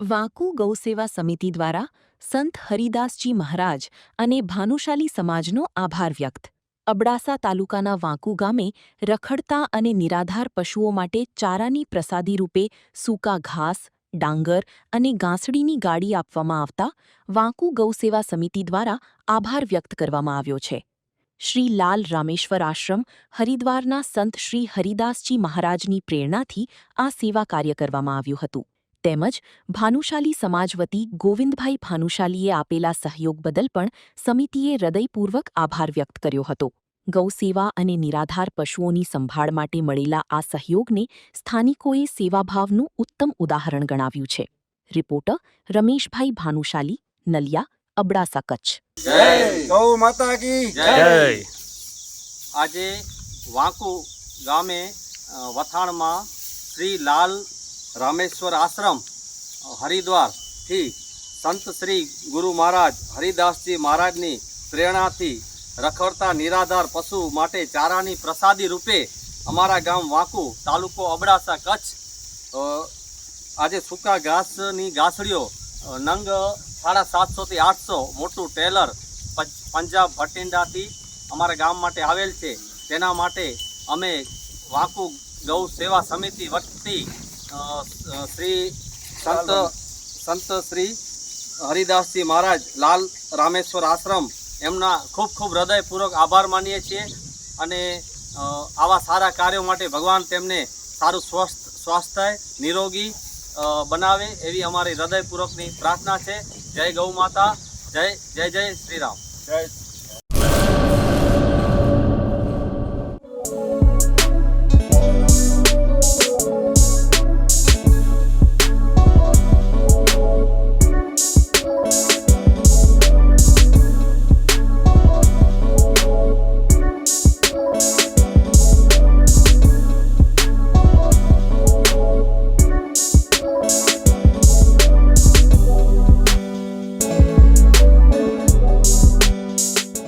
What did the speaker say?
વાંકુ ગૌસેવા સમિતિ દ્વારા સંત હરિદાસજી મહારાજ અને ભાનુશાલી સમાજનો આભાર વ્યક્ત. અબડાસા તાલુકાના વાંકુ ગામે રખડતા અને નિરાધાર પશુઓ માટે ચારાની પ્રસાદી રૂપે સૂકા ઘાસ, ડાંગર અને ઘાસડીની ગાડી આપવામાં આવતા વાંકુ ગૌસેવા સમિતિ દ્વારા આભાર વ્યક્ત કરવામાં આવ્યો છે. શ્રી લાલ રામેશ્વર આશ્રમ હરિદ્વારના સંત શ્રી હરિદાસજી મહારાજની પ્રેરણાથી આ સેવા કાર્ય કરવામાં આવ્યું હતું. તેમજ ભાનુશાલી સમાજ વતી ગોવિંદભાઈ ભાનુશાલીએ આપેલા સહયોગ બદલ પણ સમિતિએ હૃદયપૂર્વક આભાર વ્યક્ત કર્યો હતો. ગૌસેવા અને નિરાધાર પશુઓની સંભાળ માટે મળેલા આ સહયોગને સ્થાનિકોએ સેવાભાવનું ઉત્તમ ઉદાહરણ ગણાવ્યું છે. રિપોર્ટર રમેશભાઈ ભાનુશાલી, નલિયા, અબડાસા, કચ્છ. જય ગૌ માતા કી જય. આજે વાંકુ ગામે વથાણમાં શ્રી લાલ રામેશ્વર આશ્રમ હરિદ્વારથી સંત શ્રી ગુરુ મહારાજ હરિદાસજી મહારાજની પ્રેરણાથી રખડતા નિરાધાર પશુ માટે ચારાની પ્રસાદી રૂપે અમારા ગામ વાંકુ, તાલુકો અબડાસા, કચ્છ આજે સૂકા ઘાસની ઘાસડીઓ નંગ 750 થી 800 મોટું ટેલર પંજાબ ભટિંડાથી અમારા ગામ માટે આવેલ છે. તેના માટે અમે વાંકુ ગૌ સેવા સમિતિ વતી શ્રી સંત શ્રી હરિદાસજી મહારાજ લાલ રામેશ્વર આશ્રમ એમના ખૂબ ખૂબ હૃદયપૂર્વક આભાર માનીએ છીએ અને આવા સારા કાર્યો માટે ભગવાન તેમને સારું સ્વાસ્થ્ય નિરોગી બનાવે એવી અમારી હૃદયપૂર્વકની પ્રાર્થના છે. જય ગૌ માતા, જય જય જય શ્રી રામ. જય